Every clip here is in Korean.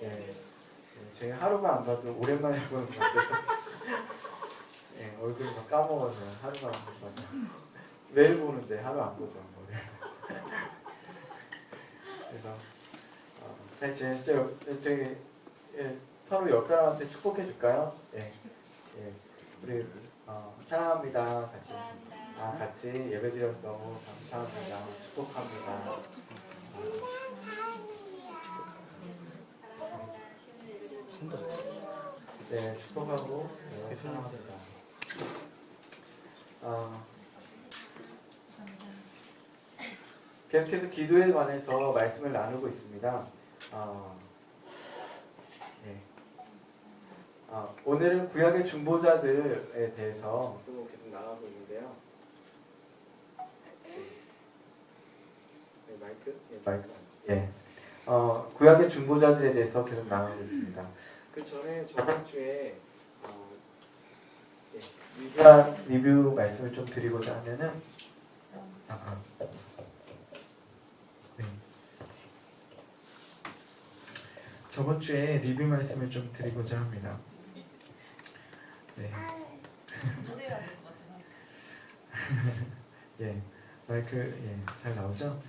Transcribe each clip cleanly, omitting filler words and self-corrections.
예, 예, 저희 하루가 안 봐도 오랜만에 보는 것 같아서 예, 얼굴이 막 까먹어서 하루가 안 봐서 매일 보는데 하루 안 보죠. 그래서 잘 지내시죠? 저희 예, 서로 옆 사람한테 축복해 줄까요? 예, 예, 우리 사랑합니다. 같이 예배드려서 너무 감사합니다. 축복합니다. 네, 축복하고 네, 사랑합니다. 계속해서 기도에 관해서 말씀을 나누고 있습니다. 오늘은 구약의 중보자들에 대해서 또 계속 나가고 있는데요. 마이크. 구약의 중보자들에 대해서 계속 나가고 있습니다. 그 전에 저번 주에 미디어 리뷰 말씀을 좀 드리고자 하면은 저번 주에 리뷰 말씀을 좀 드리고자 합니다. 네. 예, 마이크 잘 나오죠?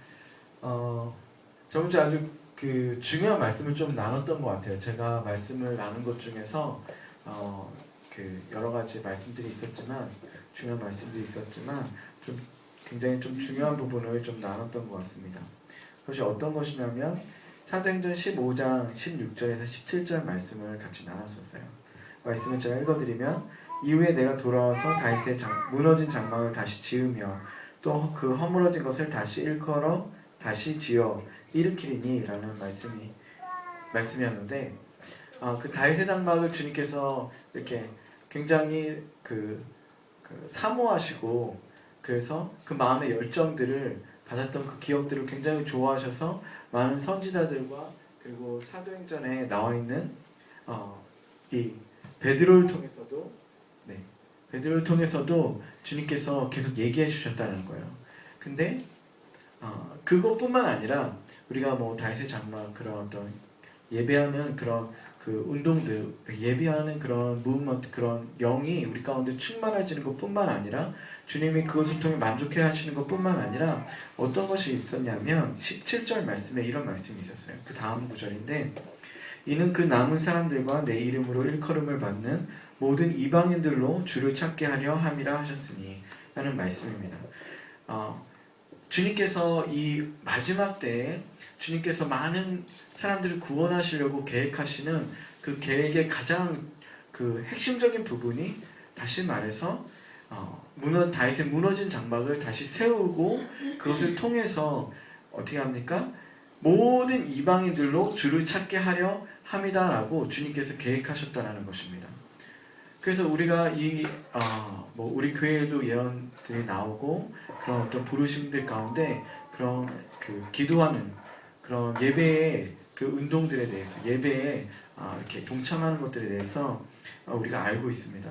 저번 주에 아주 중요한 말씀을 좀 나눴던 것 같아요. 제가 말씀을 나눈 것 중에서 여러 가지 말씀들이 있었지만 중요한 말씀들이 있었지만 굉장히 좀 중요한 부분을 좀 나눴던 것 같습니다. 그것이 어떤 것이냐면 사도행전 15장 16절에서 17절 말씀을 같이 나눴었어요. 말씀을 제가 읽어드리면 이후에 내가 돌아와서 다윗의 무너진 장막을 다시 지으며 또 그 허물어진 것을 다시 일컬어 다시 지어 일으키리니 라는 말씀이었는데 그 다윗의 장막을 주님께서 이렇게 굉장히 사모하시고 그래서 그 마음의 열정들을 받았던 그 기억들을 굉장히 좋아하셔서 많은 선지자들과 그리고 사도행전에 나와 있는 이 베드로를 통해서도 주님께서 계속 얘기해 주셨다는 거예요. 근데 그것뿐만 아니라 우리가 뭐 다윗의 장막 그런 어떤 예배하는 그런 운동들, 예배하는 그런 무브먼트, 그런 영이 우리 가운데 충만해지는 것뿐만 아니라 주님이 그것을 통해 만족해 하시는 것뿐만 아니라 어떤 것이 있었냐면 17절 말씀에 이런 말씀이 있었어요. 그 다음 구절인데 이는 그 남은 사람들과 내 이름으로 일컬음을 받는 모든 이방인들로 주를 찾게 하려 함이라 하셨으니 라는 말씀입니다. 주님께서 이 마지막 때에 주님께서 많은 사람들을 구원하시려고 계획하시는 그 계획의 가장 핵심적인 부분이 다시 말해서 다윗의 무너진 장막을 다시 세우고 그것을 통해서 어떻게 합니까? 모든 이방인들로 주를 찾게 하려 함이다라고 주님께서 계획하셨다는 것입니다. 그래서 우리가 우리 교회에도 예언들이 나오고 그런 어떤 부르심들 가운데 그런 기도하는 그런 예배의 운동들에 대해서 예배에 이렇게 동참하는 것들에 대해서 우리가 알고 있습니다.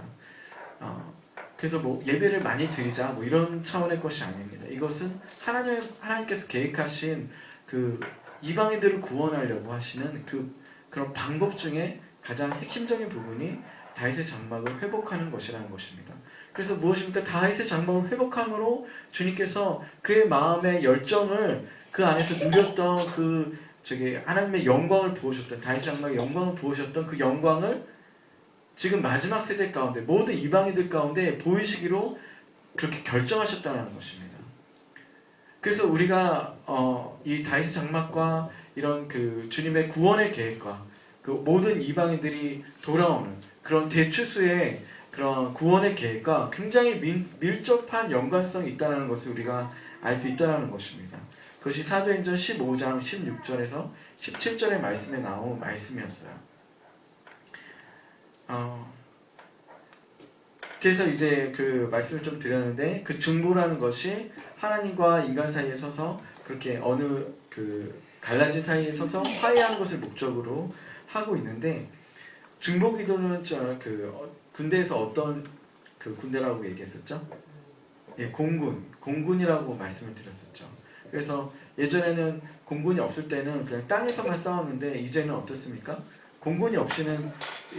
그래서 예배를 많이 드리자 이런 차원의 것이 아닙니다. 이것은 하나님께서 계획하신 이방인들을 구원하려고 하시는 그런 방법 중에 가장 핵심적인 부분이 다윗의 장막을 회복하는 것이라는 것입니다. 그래서 무엇입니까? 다윗의 장막을 회복함으로 주님께서 그의 마음의 열정을 그 안에서 누렸던 하나님의 영광을 부으셨던 다윗의 장막의 영광을 부으셨던 그 영광을 지금 마지막 세대 가운데 모든 이방인들 가운데 보이시기로 그렇게 결정하셨다는 것입니다. 그래서 우리가 이 다윗의 장막과 이런 주님의 구원의 계획과 모든 이방인들이 돌아오는 그런 대추수의 그런 구원의 계획과 굉장히 밀접한 연관성이 있다는 것을 우리가 알 수 있다는 것입니다. 그것이 사도행전 15장 16절에서 17절의 말씀에 나온 말씀이었어요. 그래서 이제 말씀을 좀 드렸는데 중보라는 것이 하나님과 인간 사이에 서서 그렇게 어느 갈라진 사이에 서서 화해하는 것을 목적으로 하고 있는데 중보기도는 군대에서 어떤 군대라고 얘기했었죠? 예, 공군이라고 말씀을 드렸었죠. 그래서 예전에는 공군이 없을 때는 그냥 땅에서만 싸웠는데 이제는 어떻습니까? 공군이 없이는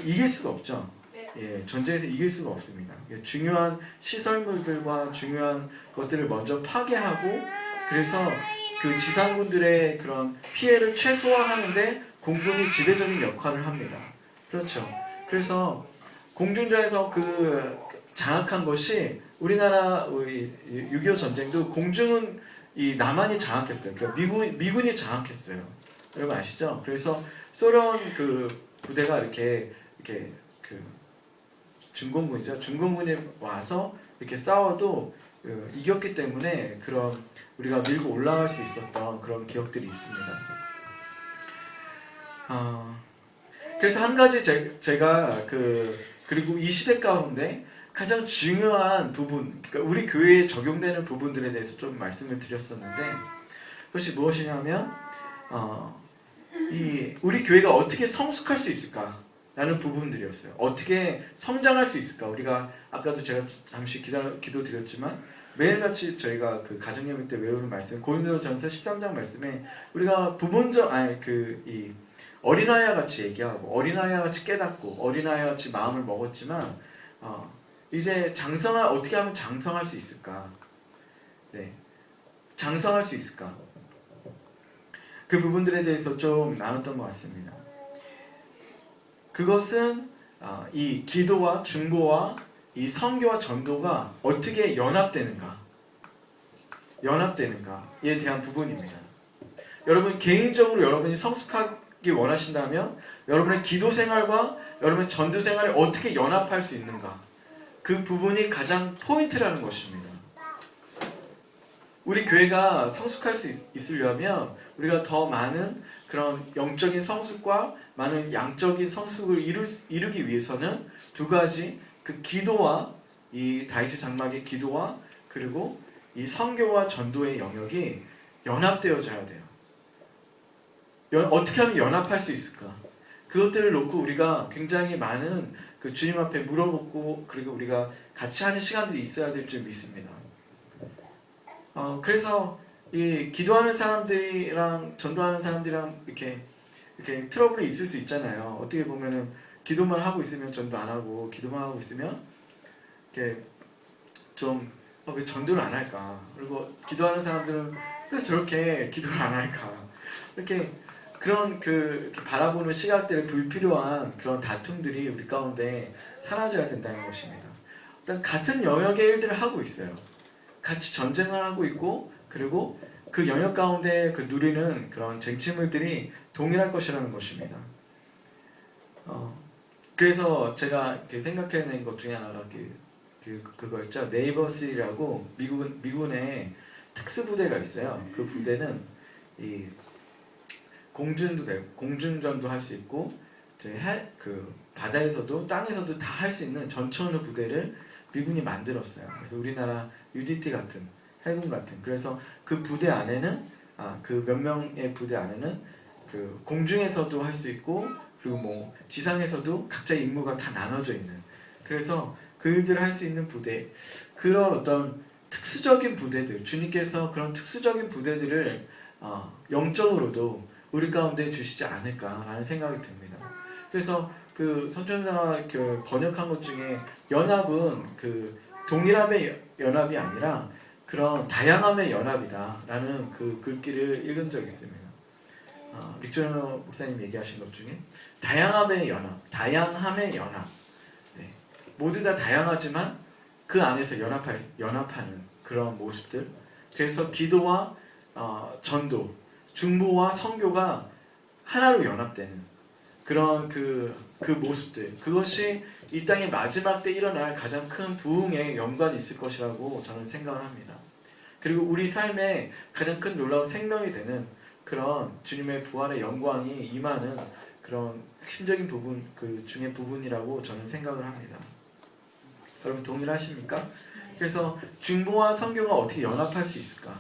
이길 수가 없죠. 예, 전쟁에서 이길 수가 없습니다. 중요한 시설물들과 중요한 것들을 먼저 파괴하고 그래서 그 지상군들의 그런 피해를 최소화하는데 공군이 지배적인 역할을 합니다. 그렇죠. 그래서 공중전에서 그 장악한 것이 우리나라 6.25 전쟁도 공중은 이 남한이 장악했어요. 그러니까 미군이 장악했어요. 여러분 아시죠? 그래서 소련 그 부대가 이렇게 그 중공군이죠. 중공군이 와서 이렇게 싸워도 이겼기 때문에 그런 우리가 밀고 올라갈 수 있었던 그런 기억들이 있습니다. 그래서 한 가지 제가 그리고 이 시대 가운데 가장 중요한 부분, 그러니까 우리 교회에 적용되는 부분들에 대해서 좀 말씀을 드렸었는데 그것이 무엇이냐면 우리 교회가 어떻게 성숙할 수 있을까? 라는 부분들이었어요. 어떻게 성장할 수 있을까? 우리가 아까도 제가 잠시 기도 드렸지만 매일같이 저희가 그 가정예배 때 외우는 말씀 고린도전서 13장 말씀에 우리가 이 어린아이와 같이 얘기하고 어린아이와 같이 깨닫고 어린아이와 같이 마음을 먹었지만 이제 어떻게 하면 장성할 수 있을까? 네, 장성할 수 있을까? 그 부분들에 대해서 좀 나눴던 것 같습니다. 그것은 이 기도와 중보와 이 선교와 전도가 어떻게 연합되는가에 대한 부분입니다. 여러분 개인적으로 여러분이 성숙하기 원하신다면 여러분의 기도 생활과 여러분의 전도 생활을 어떻게 연합할 수 있는가, 그 부분이 가장 포인트라는 것입니다. 우리 교회가 성숙할 수 있으려면 우리가 더 많은 그런 영적인 성숙과 많은 양적인 성숙을 이루기 위해서는 두 가지, 그 기도와 이 다윗의 장막의 기도와 그리고 이 선교와 전도의 영역이 연합되어져야 돼요. 어떻게 하면 연합할 수 있을까? 그것들을 놓고 우리가 굉장히 많은 그 주님 앞에 물어보고 그리고 우리가 같이 하는 시간들이 있어야 될 줄 믿습니다. 그래서 이 기도하는 사람들이랑 전도하는 사람들이랑 이렇게 트러블이 있을 수 있잖아요. 어떻게 보면은 기도만 하고 있으면 전도 안 하고 기도만 하고 있으면 이렇게 좀 왜 전도를 안 할까? 그리고 기도하는 사람들은 왜 저렇게 기도를 안 할까? 이렇게 그런 이렇게 바라보는 시각들의 불필요한 그런 다툼들이 우리 가운데 사라져야 된다는 것입니다. 일단 같은 영역의 일들을 하고 있어요. 같이 전쟁을 하고 있고 그리고 그 영역 가운데 그 누리는 그런 쟁취물들이 동일할 것이라는 것입니다. 그래서 제가 생각해낸 것 중에 하나가 그거였죠. 네이버3라고 미군의 특수부대가 있어요. 그 부대는 이 공중도 되고 공중전도 할 수 있고 그 바다에서도 땅에서도 다 할 수 있는 전천후 부대를 미군이 만들었어요. 그래서 우리나라 UDT 같은 해군 같은, 그래서 그 부대 안에는 그 몇 명의 부대 안에는 그 공중에서도 할 수 있고 그리고 뭐 지상에서도 각자 임무가 다 나눠져 있는, 그래서 그 일들을 할 수 있는 부대, 그런 어떤 특수적인 부대들, 주님께서 그런 특수적인 부대들을 영적으로도 우리 가운데 주시지 않을까라는 생각이 듭니다. 그래서 그 선천사가 번역한 것 중에 연합은 그 동일함의 연합이 아니라 그런 다양함의 연합이다라는 그 글귀를 읽은 적이 있습니다. 릭조너 목사님 얘기하신 것 중에 다양함의 연합. 네. 모두 다 다양하지만 그 안에서 연합하는 그런 모습들. 그래서 기도와 전도, 중보와 선교가 하나로 연합되는 그런 그 모습들, 그것이 이 땅의 마지막 때 일어날 가장 큰 부흥에 연관이 있을 것이라고 저는 생각을 합니다. 그리고 우리 삶에 가장 큰 놀라운 생명이 되는 그런 주님의 부활의 영광이 임하는 그런 핵심적인 부분, 그 중의 부분이라고 저는 생각을 합니다. 여러분 동일하십니까? 그래서 중보와 선교가 어떻게 연합할 수 있을까?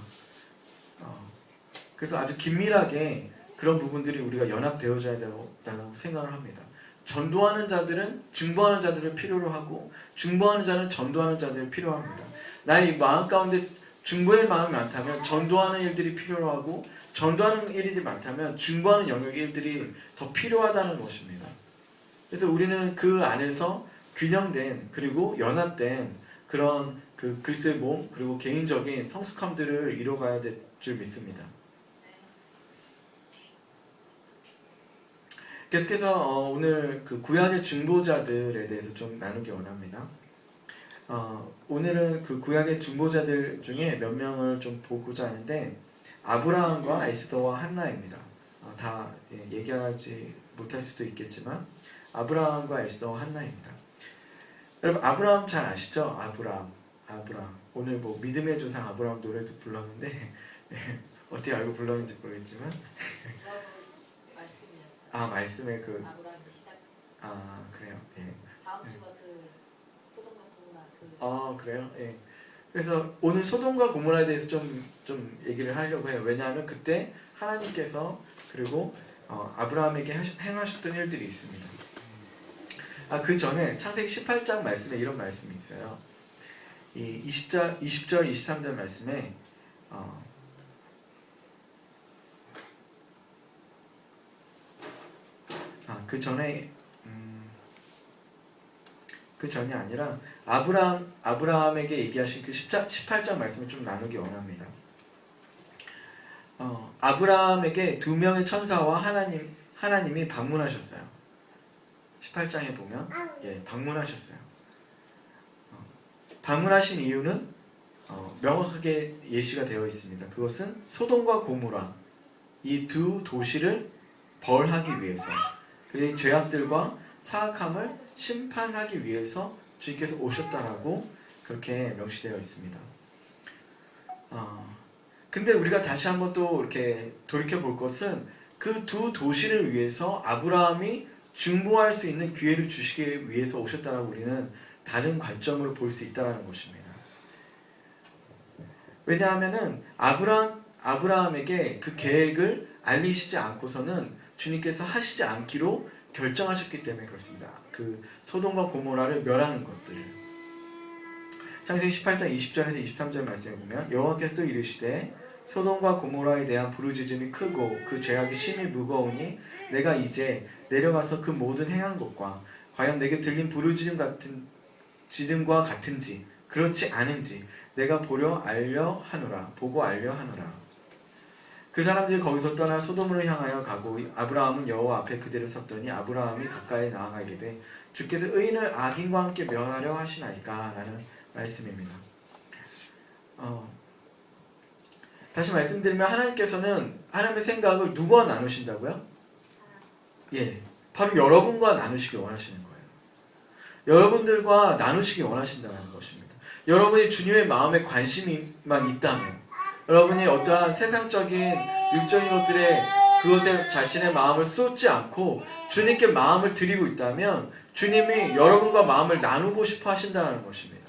그래서 아주 긴밀하게 그런 부분들이 우리가 연합되어져야 된다고 생각을 합니다. 전도하는 자들은 중보하는 자들을 필요로 하고 중보하는 자는 전도하는 자들을 필요합니다. 나의 마음 가운데 중보의 마음이 많다면 전도하는 일들이 필요하고 전도하는 일이 많다면 중보하는 영역의 일들이 더 필요하다는 것입니다. 그래서 우리는 그 안에서 균형된 그리고 연합된 그런 그 그리스도의 몸 그리고 개인적인 성숙함들을 이뤄가야 될 줄 믿습니다. 계속해서 오늘 그 구약의 중보자들에 대해서 좀 나누기 원합니다. 오늘은 그 구약의 중보자들 중에 몇 명을 좀 보고자 하는데 아브라함과 에스더와 한나입니다. 다 얘기하지 못할 수도 있겠지만 아브라함과 에스더와 한나입니다. 여러분 아브라함 잘 아시죠? 아브라함 오늘 뭐 믿음의 조상 아브라함 노래도 불렀는데 어떻게 알고 불렀는지 모르겠지만 말씀에 그 그래요. 예. 다음 주가 그 소돔과 고모라 그래요. 예. 그래서 오늘 소돔과 고모라에 대해서 좀 얘기를 하려고 해요. 왜냐하면 그때 하나님께서 그리고 아브라함에게 행하셨던 일들이 있습니다. 그 전에 창세기 18장 말씀에 이런 말씀이 있어요. 이 20절, 23절 말씀에 그 전이 아니라 아브라함에게 얘기하신 그 18장 말씀을 좀 나누기 원합니다. 아브라함에게 두 명의 천사와 하나님이 방문하셨어요. 18장에 보면 방문하셨어요. 방문하신 이유는 명확하게 예시가 되어 있습니다. 그것은 소돔과 고모라 이 두 도시를 벌하기 위해서 그리고 죄악들과 사악함을 심판하기 위해서 주님께서 오셨다라고 그렇게 명시되어 있습니다. 근데 우리가 다시 한번 또 이렇게 돌이켜 볼 것은 그 두 도시를 위해서 아브라함이 중보할 수 있는 기회를 주시기 위해서 오셨다라고 우리는 다른 관점으로 볼 수 있다는 것입니다. 왜냐하면은 아브라함에게 그 계획을 알리시지 않고서는 주님께서 하시지 않기로 결정하셨기 때문에 그렇습니다. 그 소돔과 고모라를 멸하는 것들을. 창세기 18장 20절에서 23절 말씀에 보면 여호와께서 또 이르시되 소돔과 고모라에 대한 부르짖음이 크고 그 죄악이 심히 무거우니 내가 이제 내려가서 그 모든 행한 것과 과연 내게 들린 부르짖음과 같은지 그렇지 않은지 내가 보고 알려 하노라. 그 사람들이 거기서 떠나 소돔으로 향하여 가고 아브라함은 여호와 앞에 그대로 섰더니 아브라함이 가까이 나아가 이르되 주께서 의인을 악인과 함께 멸하려 하시나이까 라는 말씀입니다. 다시 말씀드리면 하나님께서는 하나님의 생각을 누구와 나누신다고요? 바로 여러분과 나누시기 원하시는 거예요. 여러분들과 나누시기 원하신다는 것입니다. 여러분이 주님의 마음에 관심만 있다면 여러분이 어떠한 세상적인 육적인 것들에 그것에 자신의 마음을 쏟지 않고 주님께 마음을 드리고 있다면 주님이 여러분과 마음을 나누고 싶어 하신다는 것입니다.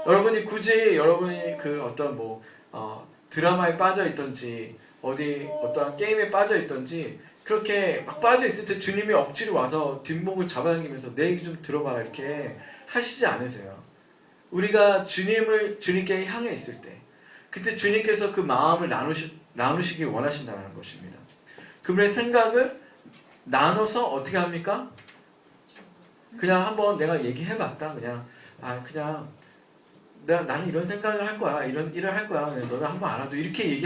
여러분이 굳이 여러분이 그 어떤 드라마에 빠져 있던지 어떠한 게임에 빠져 있던지 그렇게 막 빠져 있을 때 주님이 억지로 와서 뒷목을 잡아당기면서 내 얘기 좀 들어봐라 이렇게 하시지 않으세요. 우리가 주님께 향해 있을 때 그때 주님께서 그 마음을 나누시길 원하신다는 것입니다. 그분의 생각을 나눠서 어떻게 합니까? 그냥 한번 내가 얘기해봤다. 그냥 나는 이런 생각을 할 거야. 이런 일을 할 거야. 너는 한번 알아도 이렇게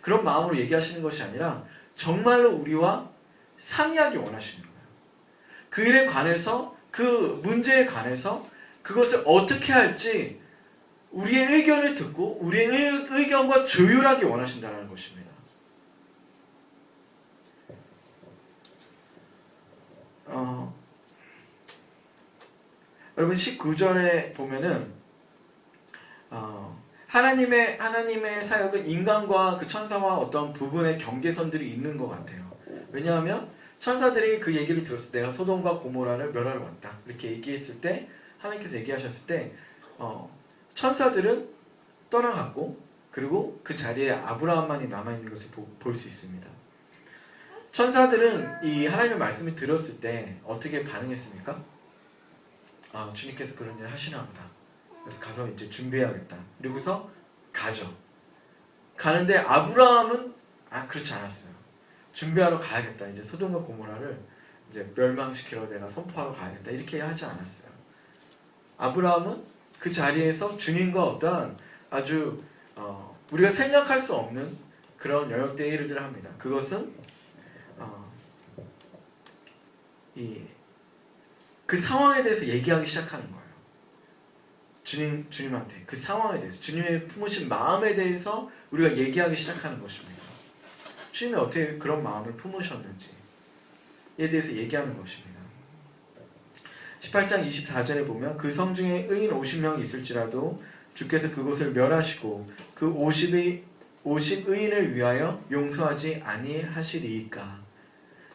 그런 마음으로 얘기하시는 것이 아니라 정말로 우리와 상의하기 원하시는 거예요. 그 일에 관해서 그 문제에 관해서 그것을 어떻게 할지 우리의 의견을 듣고 우리의 의견과 조율하기 원하신다는 것입니다. 여러분 19절에 보면은 하나님의 사역은 인간과 그 천사와 어떤 부분의 경계선들이 있는 것 같아요. 왜냐하면 천사들이 그 얘기를 들었을 때 내가 소돔과 고모라를 멸하러 왔다 이렇게 얘기했을 때 하나님께서 얘기하셨을 때 천사들은 떠나갔고 그리고 그 자리에 아브라함만이 남아있는 것을 볼 수 있습니다. 천사들은 이 하나님의 말씀을 들었을 때 어떻게 반응했습니까? 주님께서 그런 일을 하시나 보다. 그래서 가서 이제 준비해야겠다. 그리고서 가죠. 가는데 아브라함은 그렇지 않았어요. 준비하러 가야겠다. 이제 소돔과 고모라를 이제 멸망시키러 내가 선포하러 가야겠다. 이렇게 하지 않았어요. 아브라함은 그 자리에서 주님과 어떤 아주 우리가 생각할 수 없는 그런 영역대의 일들을 합니다. 그것은 그 상황에 대해서 얘기하기 시작하는 거예요. 주님한테 그 상황에 대해서 주님의 품으신 마음에 대해서 우리가 얘기하기 시작하는 것입니다. 주님이 어떻게 그런 마음을 품으셨는지에 대해서 얘기하는 것입니다. 18장 24절에 보면 그 성 중에 의인 50명이 있을지라도 주께서 그곳을 멸하시고 그 50의인을 위하여 용서하지 아니하시리이까.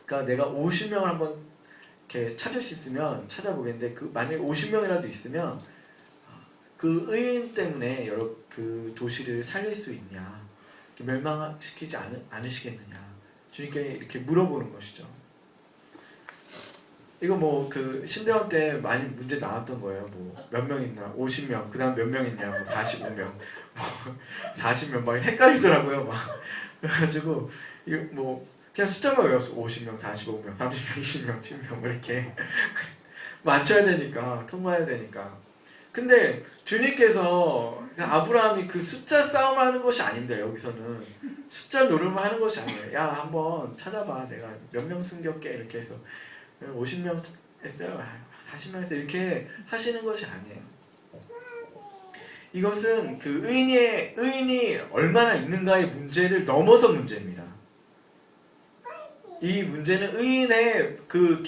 그러니까 내가 50명을 한번 이렇게 찾을 수 있으면 찾아보겠는데 만약에 50명이라도 있으면 그 의인 때문에 여러 그 도시를 살릴 수 있냐, 멸망시키지 않으시겠느냐, 주님께 이렇게 물어보는 것이죠. 이거 뭐 그 신대원 때 많이 문제 나왔던 거예요. 뭐 몇 명 있나, 50명, 그 다음 몇 명 있냐, 뭐 45명, 뭐 40명 막 헷갈리더라고요. 막 그래가지고 이거 뭐 그냥 숫자만 외웠어. 50명, 45명, 30명, 20명, 10명 뭐 이렇게 맞춰야 되니까, 통과해야 되니까. 근데 주님께서 아브라함이 그 숫자 싸움을 하는 것이 아닙니다. 여기서는 숫자 노름을 하는 것이 아니에요. 야, 한번 찾아봐. 내가 몇 명 숨겼게. 이렇게 해서 50명 했어요. 40명 했어요. 이렇게 하시는 것이 아니에요. 이것은 그 의인이 얼마나 있는가의 문제를 넘어서 문제입니다. 이 문제는 의인의 그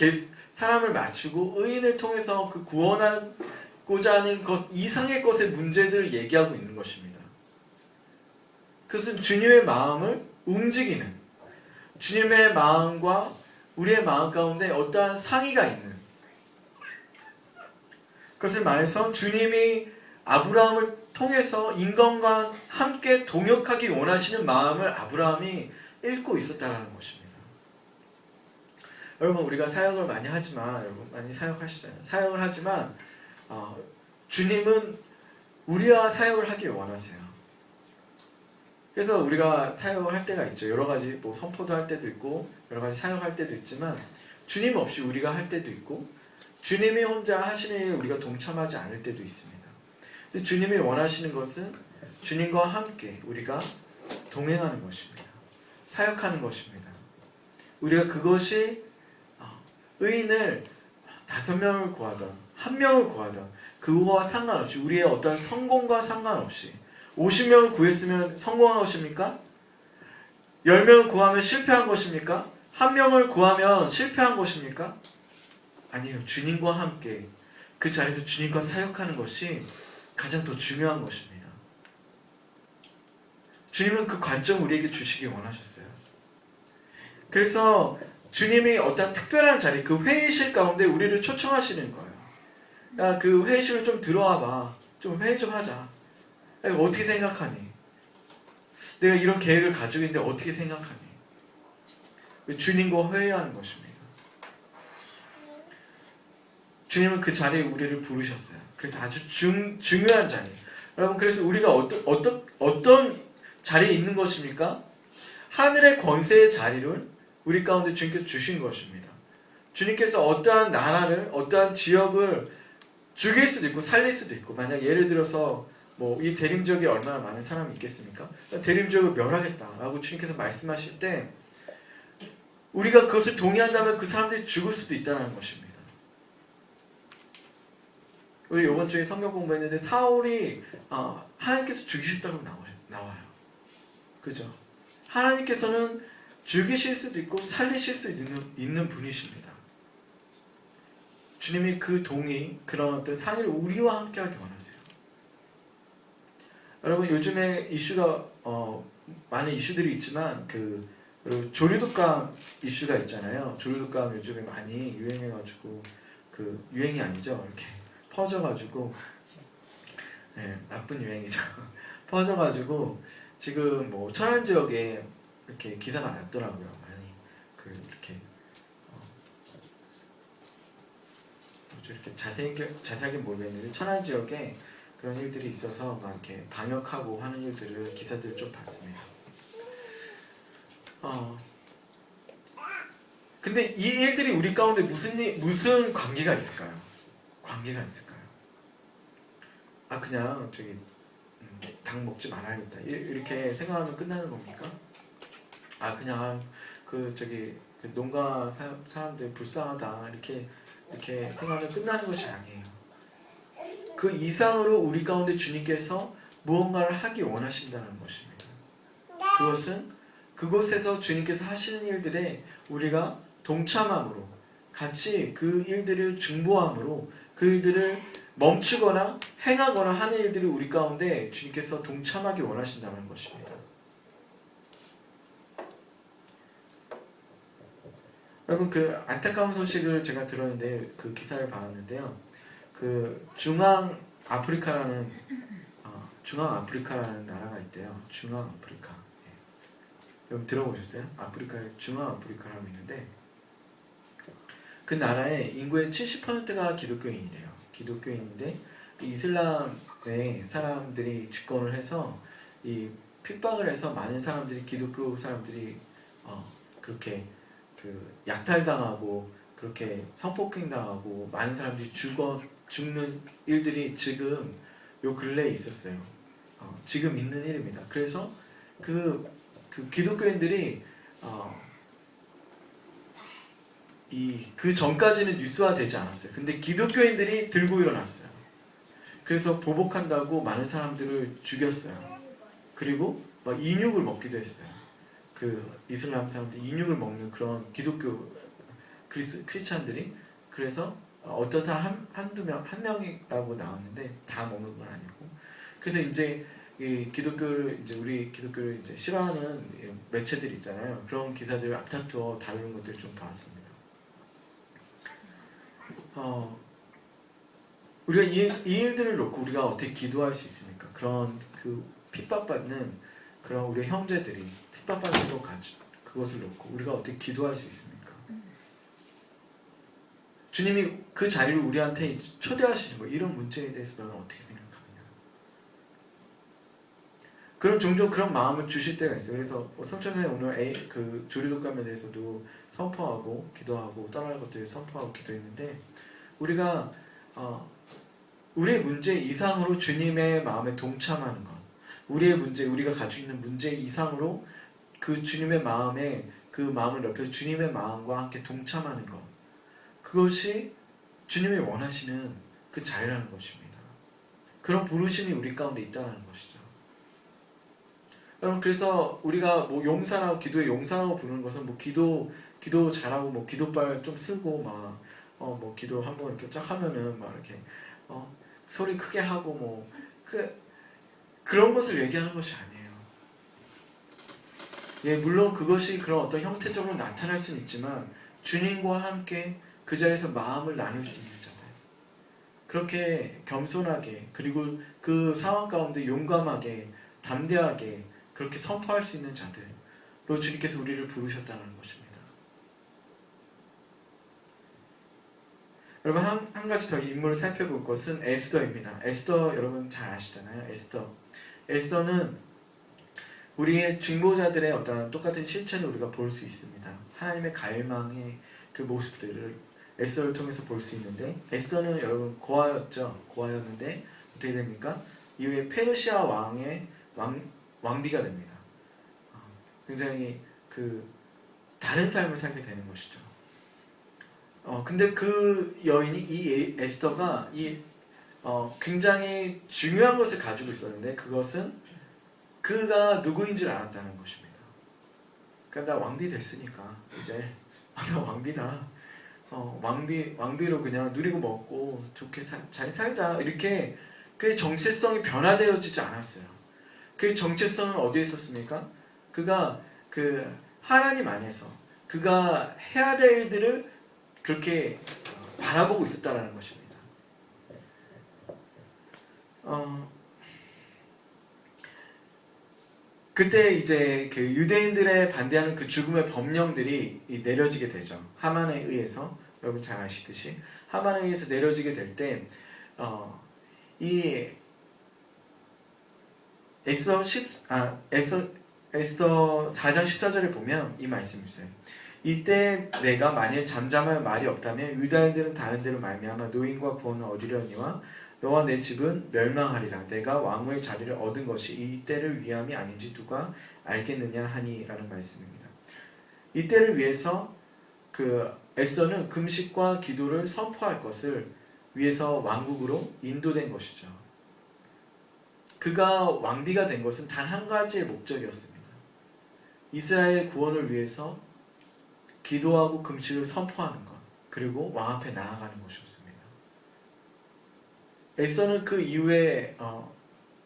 사람을 맞추고 의인을 통해서 그 구원하고자 하는 것 이상의 것의 문제들을 얘기하고 있는 것입니다. 그것은 주님의 마음을 움직이는, 주님의 마음과 우리의 마음 가운데 어떠한 상의가 있는, 그것을 말해서 주님이 아브라함을 통해서 인간과 함께 동역하기 원하시는 마음을 아브라함이 읽고 있었다는 것입니다. 여러분, 우리가 사역을 많이 하지만, 여러분 많이 사역하시잖아요. 사역을 하지만 주님은 우리와 사역을 하길 원하세요. 그래서 우리가 사역을 할 때가 있죠. 여러 가지 뭐 선포도 할 때도 있고 여러 가지 사역할 때도 있지만 주님 없이 우리가 할 때도 있고 주님이 혼자 하시는 일에 우리가 동참하지 않을 때도 있습니다. 근데 주님이 원하시는 것은 주님과 함께 우리가 동행하는 것입니다. 사역하는 것입니다. 우리가 그것이 의인을 5명을 구하던 1명을 구하던 그거와 상관없이 우리의 어떤 성공과 상관없이 50명을 구했으면 성공한 것입니까? 10명을 구하면 실패한 것입니까? 1명을 구하면 실패한 것입니까? 아니에요. 주님과 함께 그 자리에서 주님과 사역하는 것이 가장 더 중요한 것입니다. 주님은 그 관점을 우리에게 주시기 원하셨어요. 그래서 주님이 어떤 특별한 자리, 그 회의실 가운데 우리를 초청하시는 거예요. 야, 그 회의실로 좀 들어와 봐. 좀 회의 좀 하자. 야, 어떻게 생각하니? 내가 이런 계획을 가지고 있는데 어떻게 생각하니? 주님과 회의하는 것입니다. 주님은 그 자리에 우리를 부르셨어요. 그래서 아주 중요한 자리. 여러분, 그래서 우리가 어떤 자리에 있는 것입니까? 하늘의 권세의 자리를 우리 가운데 주님께서 주신 것입니다. 주님께서 어떠한 나라를, 어떠한 지역을 죽일 수도 있고 살릴 수도 있고, 만약 예를 들어서 뭐 이 대림지역에 얼마나 많은 사람이 있겠습니까? 대림지역을 멸하겠다라고 주님께서 말씀하실 때 우리가 그것을 동의한다면 그 사람들이 죽을 수도 있다는 것입니다. 우리 이번 주에 성경 공부했는데 사울이 하나님께서 죽이셨다고 나와요. 그죠? 하나님께서는 죽이실 수도 있고 살리실 수 있는 분이십니다. 주님이 그 동의, 그런 어떤 상의를 우리와 함께 하기 원하세요. 여러분, 요즘에 이슈가 많은 이슈들이 있지만 그리고 조류독감 이슈가 있잖아요. 조류독감 요즘에 많이 유행해가지고 유행이 아니죠. 이렇게 퍼져가지고 나쁜 유행이죠. 퍼져가지고 지금 뭐 천안 지역에 이렇게 기사가 났더라고요. 많이 이렇게 자세하게 모르겠는데 천안 지역에 그런 일들이 있어서 막 이렇게 방역하고 하는 일들을 기사들을 좀 봤습니다. 근데 이 일들이 우리 가운데 무슨 관계가 있을까요? 관계가 있을까요? 아 그냥 저기 닭 먹지 말아야겠다 이렇게 생각하면 끝나는 겁니까? 아 그냥 그 저기 그 농가 사람들 불쌍하다 이렇게 생각하면 끝나는 것이 아니에요. 그 이상으로 우리 가운데 주님께서 무언가를 하기 원하신다는 것입니다. 그것은 그곳에서 주님께서 하시는 일들에 우리가 동참함으로 같이 그 일들을 중보함으로 그 일들을 멈추거나 행하거나 하는 일들이 우리 가운데 주님께서 동참하기 원하신다는 것입니다. 여러분 그 안타까운 소식을 제가 들었는데 그 기사를 봤는데요. 그 중앙 아프리카라는 나라가 있대요. 중앙 아프리카. 예. 여러분 들어보셨어요? 아프리카에 중앙 아프리카라고 있는데 그 나라의 인구의 70%가 기독교인이래요. 기독교인인데 그 이슬람의 사람들이 집권을 해서 이 핍박을 해서 많은 사람들이 기독교 사람들이 그렇게 그 약탈당하고 그렇게 성폭행당하고 많은 사람들이 죽는 일들이 지금 요 근래에 있었어요. 지금 있는 일입니다. 그래서 그 기독교인들이 그 전까지는 뉴스화되지 않았어요. 근데 기독교인들이 들고 일어났어요. 그래서 보복한다고 많은 사람들을 죽였어요. 그리고 막 인육을 먹기도 했어요. 그 이슬람 사람들 인육을 먹는 그런 기독교 크리스찬들이. 그래서 어떤 사람 한 명이라고 나왔는데 다 먹는 건 아니고. 그래서 이제 이 기독교를 이제 우리 기독교를 이제 싫어하는 매체들 있잖아요. 그런 기사들을 앞다투어 다루는 것들을 좀 봤습니다. 우리가 이 일들을 놓고 우리가 어떻게 기도할 수 있습니까? 그런 그 핍박받는 그런 우리 형제들이 핍박받는 그것을 놓고 우리가 어떻게 기도할 수 있습니까? 주님이 그 자리를 우리한테 초대하시는 거 이런 문제에 대해서 너는 어떻게 생각하느냐? 그런 종종 그런 마음을 주실 때가 있어요. 그래서 성천에 오늘 그 조리독감에 대해서도 선포하고 기도하고 떠날 것들을 선포하고 기도했는데 우리가 우리의 문제 이상으로 주님의 마음에 동참하는 것, 우리의 문제, 우리가 가지고 있는 문제 이상으로 그 주님의 마음에 그 마음을 넓혀서 주님의 마음과 함께 동참하는 것, 그것이 주님이 원하시는 그 자리라는 것입니다. 그런 부르심이 우리 가운데 있다는 것이죠. 여러분 그래서 우리가 뭐 용사라고 기도에 용사라고 부르는 것은 뭐 기도 잘하고 뭐 기도발 좀 쓰고 막 뭐 기도 한번 이렇게 쫙 하면은 막 이렇게 소리 크게 하고 뭐 그런 것을 얘기하는 것이 아니에요. 예, 물론 그것이 그런 어떤 형태적으로 나타날 수는 있지만 주님과 함께 그 자리에서 마음을 나눌 수 있는 자들, 그렇게 겸손하게 그리고 그 상황 가운데 용감하게 담대하게 그렇게 선포할 수 있는 자들로 주님께서 우리를 부르셨다는 것입니다. 여러분 한 가지 더 인물을 살펴볼 것은 에스더입니다. 에스더 여러분 잘 아시잖아요. 에스더는 우리의 중보자들의 어떤 똑같은 실천을 우리가 볼 수 있습니다. 하나님의 갈망의 그 모습들을 에스더를 통해서 볼 수 있는데 에스더는 여러분 고아였는데 어떻게 됩니까? 이후에 페르시아 왕의 왕비가 됩니다. 굉장히 그 다른 삶을 살게 되는 것이죠. 근데 그 여인이 이 에스더가 굉장히 중요한 것을 가지고 있었는데 그것은 그가 누구인 줄 알았다는 것입니다. 그러니까 나 왕비 됐으니까 이제 나 왕비다. 왕비로 그냥 누리고 먹고 좋게 잘 살자 이렇게 그 정체성이 변화되어지지 않았어요. 그 정체성은 어디에 있었습니까? 그가 그 하나님 안에서 그가 해야 될 일들을 그렇게 바라보고 있었다라는 것입니다. 그때 이제 그 유대인들의 반대하는 그 죽음의 법령들이 내려지게 되죠. 하만에 의해서 여러분 잘 아시듯이 하만에 의해서 내려지게 될 때 이 에스더 4장 14절에 보면 이 말씀이 있어요. 이때 내가 만일 잠잠할 말이 없다면 유다인들은 다른 데로 말미암아 노인과 부원을 얻으려니와 너와 내 집은 멸망하리라. 내가 왕후의 자리를 얻은 것이 이 때를 위함이 아닌지 누가 알겠느냐 하니라는 말씀입니다. 이 때를 위해서 에스더는 금식과 기도를 선포할 것을 위해서 왕국으로 인도된 것이죠. 그가 왕비가 된 것은 단 한 가지의 목적이었습니다. 이스라엘 구원을 위해서 기도하고 금식을 선포하는 것, 그리고 왕 앞에 나아가는 것이었습니다. 에스더는 그 이후에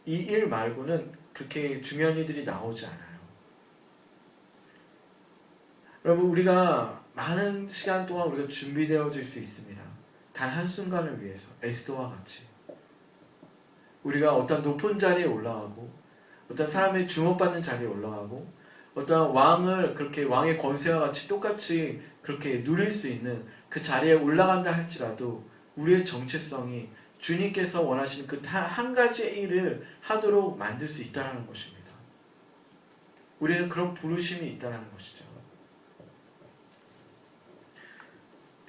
이 일 말고는 그렇게 중요한 일들이 나오지 않아요. 여러분, 우리가 많은 시간 동안 우리가 준비되어질 수 있습니다. 단 한순간을 위해서 에스더와 같이 우리가 어떤 높은 자리에 올라가고 어떤 사람의 주목받는 자리에 올라가고 어떤 왕을 그렇게 왕의 권세와 같이 똑같이 그렇게 누릴 수 있는 그 자리에 올라간다 할지라도 우리의 정체성이 주님께서 원하시는 그 한 가지의 일을 하도록 만들 수 있다는 것입니다. 우리는 그런 부르심이 있다는 것이죠.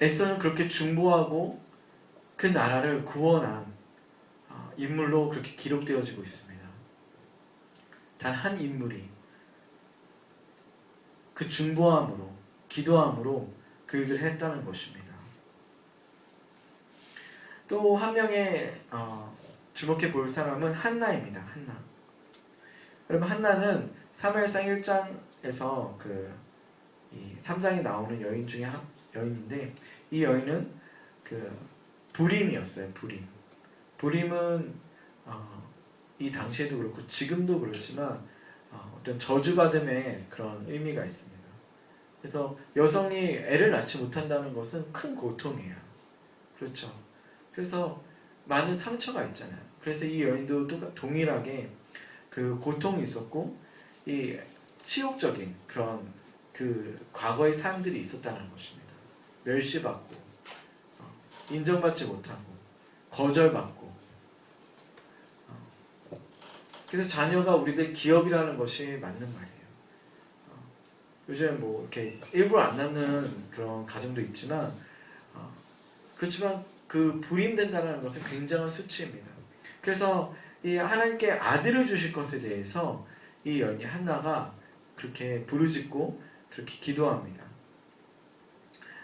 에스더는 그렇게 중보하고 그 나라를 구원한 인물로 그렇게 기록되어지고 있습니다. 단 한 인물이 그 중보함으로 기도함으로 그 일을 했다는 것입니다. 또 한 명의 주목해 볼 사람은 한나입니다. 한나. 여러분, 한나는 사무엘상 1장에서 이 3장에 나오는 여인 중에 여인인데 이 여인은 불임이었어요. 불임은 이 당시에도 그렇고 지금도 그렇지만 어떤 저주받음의 그런 의미가 있습니다. 그래서 여성이 애를 낳지 못한다는 것은 큰 고통이에요. 그렇죠. 그래서 많은 상처가 있잖아요. 그래서 이 여인도 동일하게 그 고통이 있었고 이 치욕적인 그런 과거의 삶들이 있었다는 것입니다. 멸시받고 인정받지 못하고 거절받고 그래서 자녀가 우리들 기업이라는 것이 맞는 말이에요. 요즘 뭐 이렇게 일부러 안 낳는 그런 가정도 있지만 그렇지만 그 불임된다는 것은 굉장한 수치입니다. 그래서 이 하나님께 아들을 주실 것에 대해서 이 여인이 한나가 그렇게 부르짖고 그렇게 기도합니다.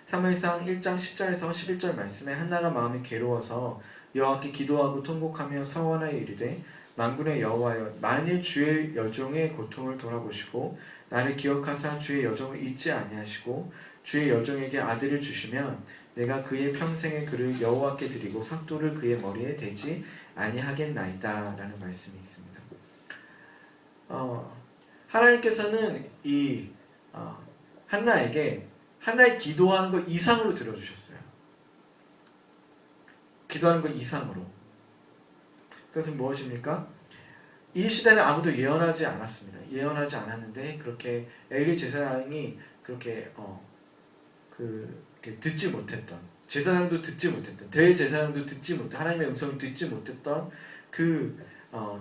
사무엘상 1장 10절에서 11절 말씀에 한나가 마음이 괴로워서 여호와께 기도하고 통곡하며 서원하여 이르되 만군의 여호와여 만일 주의 여종의 고통을 돌아보시고 나를 기억하사 주의 여종을 잊지 아니하시고 주의 여종에게 아들을 주시면 내가 그의 평생의 그를 여호와께 드리고 삭도를 그의 머리에 대지 아니하겠나이다 라는 말씀이 있습니다. 하나님께서는 이 한나에게 한나의 기도하는 것 이상으로 들어주셨어요. 기도하는 것 이상으로. 그것은 무엇입니까? 이 시대는 아무도 예언하지 않았습니다. 예언하지 않았는데 그렇게 엘리 제사장이 그렇게 듣지 못했던, 제사장도 듣지 못했던, 대제사장도 듣지 못했던, 하나님의 음성을 듣지 못했던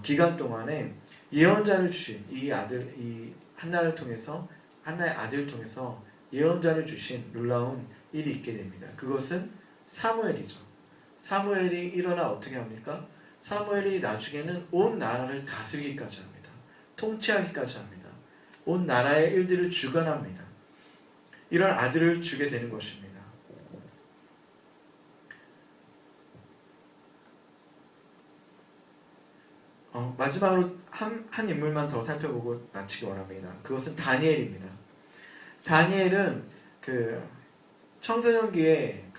기간 동안에 예언자를 주신 이 한나를 통해서, 한나의 아들을 통해서 예언자를 주신 놀라운 일이 있게 됩니다. 그것은 사무엘이죠. 사무엘이 일어나 어떻게 합니까? 사무엘이 나중에는 온 나라를 다스리기까지 합니다. 통치하기까지 합니다. 온 나라의 일들을 주관합니다. 이런 아들을 주게 되는 것입니다. 마지막으로 한 인물만 더 살펴보고 마치기 원합니다. 그것은 다니엘입니다. 다니엘은 청소년기에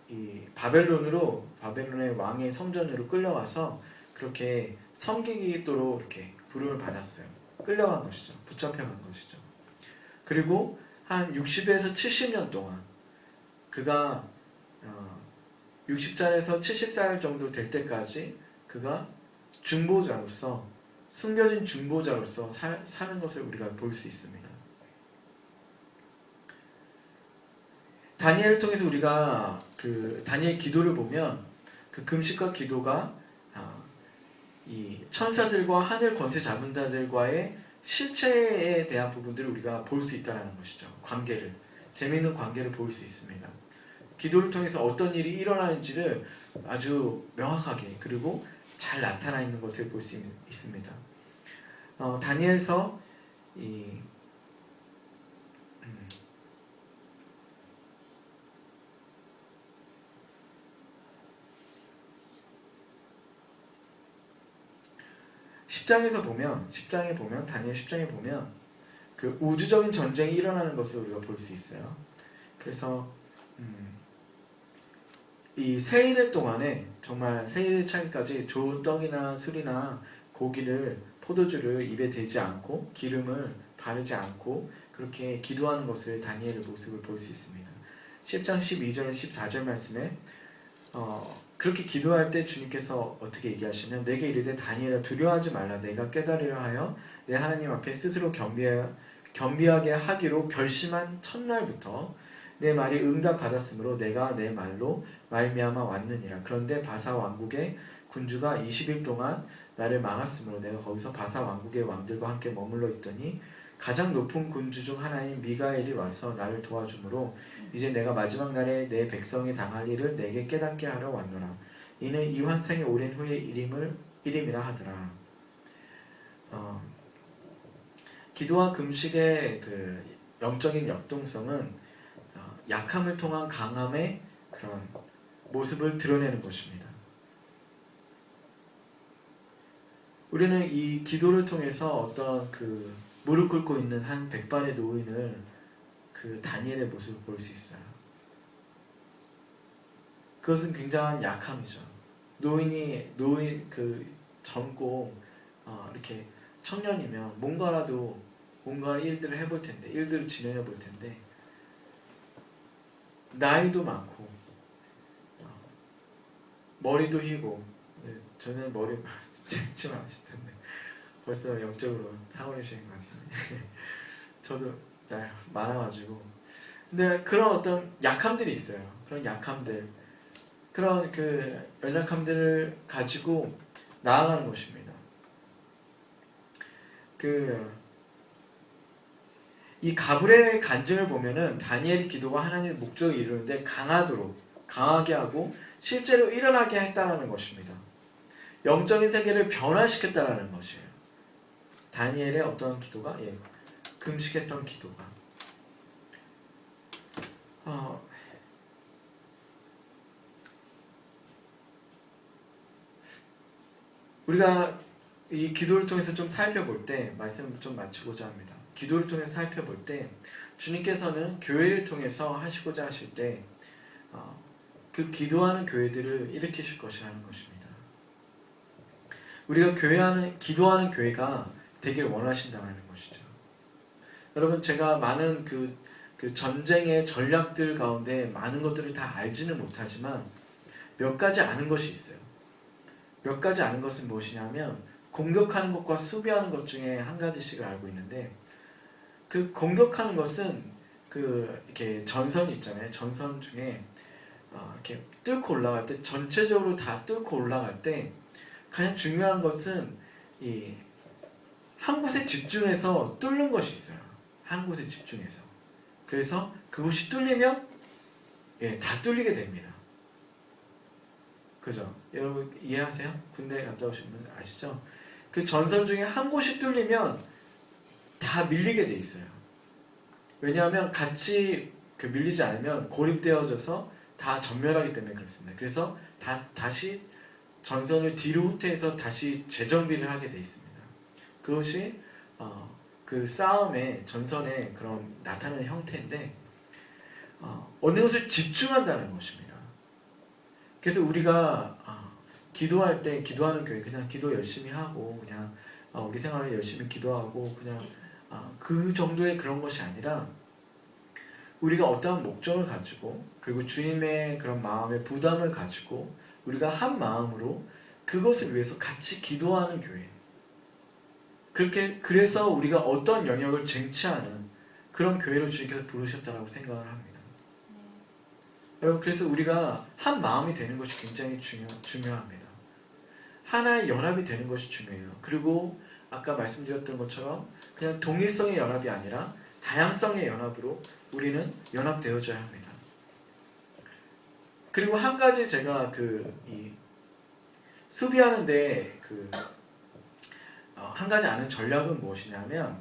이 바벨론의 왕의 성전으로 끌려가서 그렇게 섬기도록 이렇게 부름을 받았어요. 끌려간 것이죠. 붙잡혀간 것이죠. 그리고 한 60에서 70년 동안 그가 60살에서 70살 정도 될 때까지 그가 중보자로서, 숨겨진 중보자로서 사는 것을 우리가 볼 수 있습니다. 다니엘을 통해서 우리가 다니엘 기도를 보면 그 금식과 기도가 이 천사들과 하늘 권세 잡은 자들과의 실체에 대한 부분들을 우리가 볼 수 있다는 것이죠. 관계를, 재미있는 관계를 볼 수 있습니다. 기도를 통해서 어떤 일이 일어나는지를 아주 명확하게 그리고 잘 나타나 있는 것을 볼 수 있습니다. 다니엘서 이 10장에서 보면, 다니엘 10장에 보면 그 우주적인 전쟁이 일어나는 것을 우리가 볼 수 있어요. 그래서 이 세일 동안에 정말 세일 차기까지 좋은 떡이나 술이나 고기를, 포도주를 입에 대지 않고 기름을 바르지 않고 그렇게 기도하는 것을 다니엘의 모습을 볼 수 있습니다. 10장 12절 14절 말씀에 그렇게 기도할 때 주님께서 어떻게 얘기하시면 내게 이르되 다니엘아 두려워하지 말라. 내가 깨달으려 하여 내 하나님 앞에 스스로 겸비하게 하기로 결심한 첫날부터 내 말이 응답받았으므로 내가 내 말로 말미암아 왔느니라. 그런데 바사 왕국의 군주가 20일 동안 나를 막았으므로 내가 거기서 바사 왕국의 왕들과 함께 머물러 있더니 가장 높은 군주 중 하나인 미가엘이 와서 나를 도와주므로 이제 내가 마지막 날에 내 백성이 당할 일을 내게 깨닫게 하러 왔노라. 이는 이 환상이 오랜 후에 일임이라 하더라. 기도와 금식의 그 영적인 역동성은 약함을 통한 강함의 그런 모습을 드러내는 것입니다. 우리는 이 기도를 통해서 어떤 그 무릎 꿇고 있는 한 백발의 노인을 그 다니엘의 모습을 볼 수 있어요. 그것은 굉장한 약함이죠. 노인 그 젊고 이렇게 청년이면 뭔가 일들을 해볼 텐데, 일들을 진행해 볼 텐데 나이도 많고 머리도 휘고, 저는 머리 찍지 마실 텐데 벌써 영적으로 타오르시는 것 같아요. 저도 많아가지고. 근데 그런 어떤 약함들이 있어요. 그런 약함들, 그런 그 연약함들을 가지고 나아가는 것입니다. 이 가브리엘의 간증을 보면은 다니엘의 기도가 하나님의 목적을 이루는데 강하게 하고 실제로 일어나게 했다는 것입니다. 영적인 세계를 변화시켰다는 것이에요. 다니엘의 어떤 기도가, 금식했던 기도가. 우리가 이 기도를 통해서 좀 살펴볼 때, 말씀을 좀 마치고자 합니다. 기도를 통해서 살펴볼 때 주님께서는 교회를 통해서 하시고자 하실 때 그 기도하는 교회들을 일으키실 것이라는 것입니다. 우리가 기도하는 교회가 되길 원하신다는 것이죠. 여러분, 제가 많은 그 전쟁의 전략들 가운데 많은 것들을 다 알지는 못하지만 몇 가지 아는 것이 있어요. 몇 가지 아는 것은 무엇이냐면 공격하는 것과 수비하는 것 중에 한 가지씩을 알고 있는데, 그 공격하는 것은 이렇게 전선이 있잖아요. 전선 중에 이렇게 뚫고 올라갈 때, 전체적으로 다 뚫고 올라갈 때 가장 중요한 것은 한 곳에 집중해서 뚫는 것이 있어요. 한 곳에 집중해서. 그래서 그곳이 뚫리면 다 뚫리게 됩니다. 그죠? 여러분 이해하세요? 군대 갔다 오신 분 아시죠? 그 전선 중에 한 곳이 뚫리면 다 밀리게 돼 있어요. 왜냐하면 같이 밀리지 않으면 고립되어져서 다 전멸하기 때문에 그렇습니다. 그래서 다시 전선을 뒤로 후퇴해서 다시 재정비를 하게 돼 있습니다. 그것이 그 싸움의 전선의 그런 나타나는 형태인데, 어느 것을 집중한다는 것입니다. 그래서 우리가 기도할 때, 기도하는 교회, 그냥 기도 열심히 하고 그냥 우리 생활을 열심히 기도하고 그냥 그 정도의 그런 것이 아니라, 우리가 어떠한 목적을 가지고 그리고 주님의 그런 마음의 부담을 가지고 우리가 한 마음으로 그것을 위해서 같이 기도하는 교회, 그래서 우리가 어떤 영역을 쟁취하는 그런 교회로 주님께서 부르셨다고 생각을 합니다. 여러분, 그래서 우리가 한 마음이 되는 것이 굉장히 중요합니다. 하나의 연합이 되는 것이 중요해요. 그리고 아까 말씀드렸던 것처럼 그냥 동일성의 연합이 아니라 다양성의 연합으로 우리는 연합되어져야 합니다. 그리고 한 가지 제가 이 수비하는데 한 가지 아는 전략은 무엇이냐면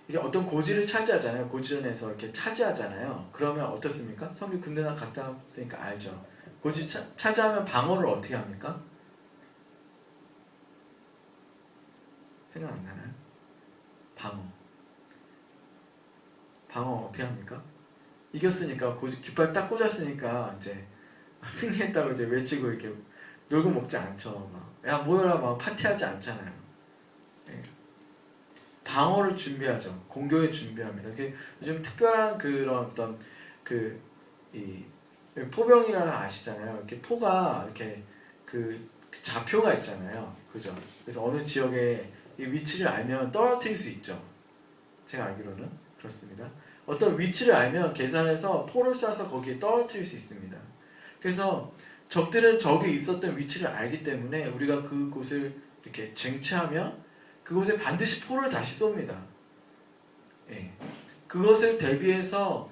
이게 어떤 고지를 차지하잖아요. 고지전에서 이렇게 차지하잖아요. 그러면 어떻습니까? 성규 군대나 갔다 왔으니까 알죠. 고지 차지하면 방어를 어떻게 합니까? 생각 안 나나요? 방어 어떻게 합니까? 이겼으니까 깃발 딱 꽂았으니까 이제 승리했다고 이제 외치고 이렇게 놀고 먹지 않죠. 야 모여라 막 파티하지 않잖아요. 예. 방어를 준비하죠. 공격에 준비합니다. 요즘 특별한 그런 어떤 이 포병이라 아시잖아요. 이렇게 포가 이렇게 그 좌표가 있잖아요. 그죠? 그래서 어느 지역에 이 위치를 알면 떨어뜨릴 수 있죠. 제가 알기로는 그렇습니다. 어떤 위치를 알면 계산해서 포를 쏴서 거기에 떨어뜨릴 수 있습니다. 그래서 적들은 저기 있었던 위치를 알기 때문에 우리가 그곳을 이렇게 쟁취하면 그곳에 반드시 포를 다시 쏩니다. 예. 그것을 대비해서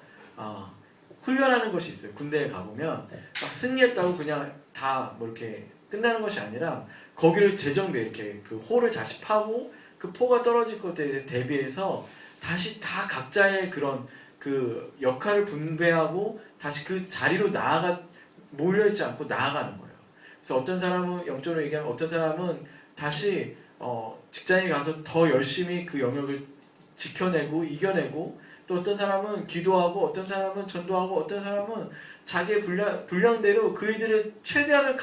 훈련하는 것이 있어요. 군대에 가보면 막 승리했다고 그냥 다 뭐 이렇게 끝나는 것이 아니라 거기를 재정비 이렇게 그 홀을 다시 파고 그 포가 떨어질 것에 대비해서 다시 다 각자의 그런 그 역할을 분배하고 다시 그 자리로 몰려있지 않고 나아가는 거예요. 그래서 어떤 사람은 영적으로 얘기하면 어떤 사람은 다시 직장에 가서 더 열심히 그 영역을 지켜내고 이겨내고 또 어떤 사람은 기도하고 어떤 사람은 전도하고 어떤 사람은 자기의 분량대로 그이들의 최대한을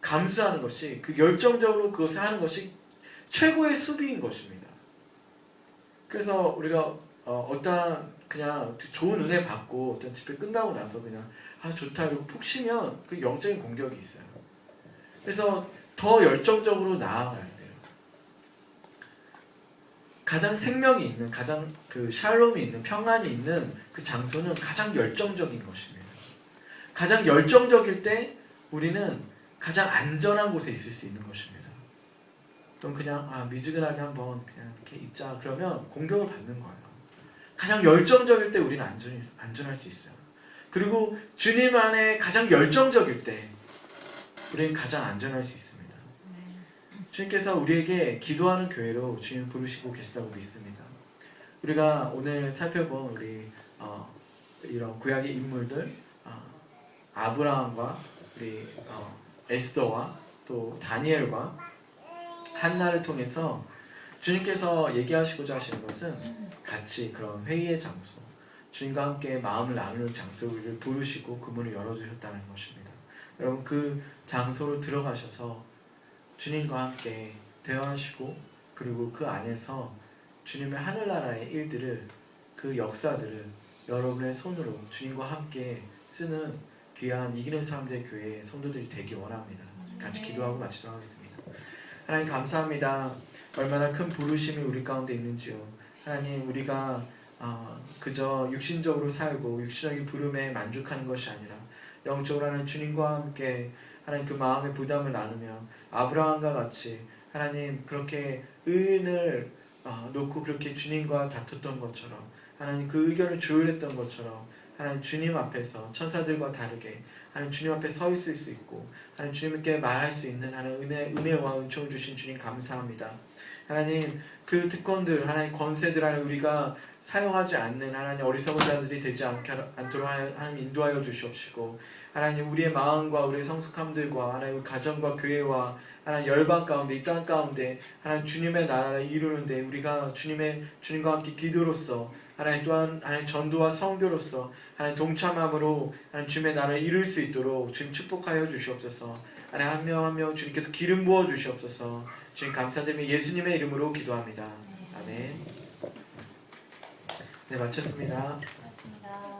감수하는 것이 그 열정적으로 그것을 하는 것이 최고의 수비인 것입니다. 그래서 우리가 어떠한 그냥 좋은 은혜 받고 어떤 집회 끝나고 나서 그냥 좋다 이러고 푹 쉬면 그 영적인 공격이 있어요. 그래서 더 열정적으로 나아가야 돼요. 가장 생명이 있는, 가장 그 샬롬이 있는, 평안이 있는 그 장소는 가장 열정적인 것입니다. 가장 열정적일 때 우리는 가장 안전한 곳에 있을 수 있는 것입니다. 그럼 그냥 미지근하게 한번 그냥 이렇게 있자 그러면 공격을 받는 거예요. 가장 열정적일 때 우리는 안전할 수 있어요. 그리고 주님 안에 가장 열정적일 때 우리는 가장 안전할 수 있습니다. 주님께서 우리에게 기도하는 교회로 주님 부르시고 계시다고 믿습니다. 우리가 오늘 살펴본 우리 이런 구약의 인물들 아브라함과 우리 에스더와 또 다니엘과 한나를 통해서 주님께서 얘기하시고자 하시는 것은 같이 그런 회의의 장소, 주님과 함께 마음을 나누는 장소를 부르시고 그 문을 열어주셨다는 것입니다. 여러분 그 장소로 들어가셔서 주님과 함께 대화하시고 그리고 그 안에서 주님의 하늘나라의 일들을 그 역사들을 여러분의 손으로 주님과 함께 쓰는 귀한 이기는 사람들의 교회 성도들이 되기 원합니다. 같이 기도하고 마치도록 하겠습니다. 하나님 감사합니다. 얼마나 큰 부르심이 우리 가운데 있는지요. 하나님 우리가 그저 육신적으로 살고 육신적인 부름에 만족하는 것이 아니라 영적으로 하는 주님과 함께 하나님 그 마음의 부담을 나누며 아브라함과 같이 하나님 그렇게 의인을 놓고 그렇게 주님과 다퉜던 것처럼 하나님 그 의견을 조율했던 것처럼 하나님 주님 앞에서 천사들과 다르게 하나님 주님 앞에 서 있을 수 있고 하나님 주님께 말할 수 있는 하나님 은혜와 은총을 주신 주님 감사합니다. 하나님 그 특권들 하나님 권세들 하나님 우리가 사용하지 않는 하나님 어리석은 자들이 되지 않도록 하나님 인도하여 주시옵시고 하나님 우리의 마음과 우리의 성숙함들과 하나님 가정과 교회와 하나님 열방 가운데 이 땅 가운데 하나님 주님의 나라를 이루는데 우리가 주님과 함께 기도로서 하나님 또한 하나님 전도와 선교로서 하나님 동참함으로 하나님 주님의 나라를 이룰 수 있도록 주님 축복하여 주시옵소서. 하나님 한 명 한 명 주님께서 기름 부어 주시옵소서. 주님 감사드리며 예수님의 이름으로 기도합니다. 아멘. 네 마쳤습니다. 고맙습니다.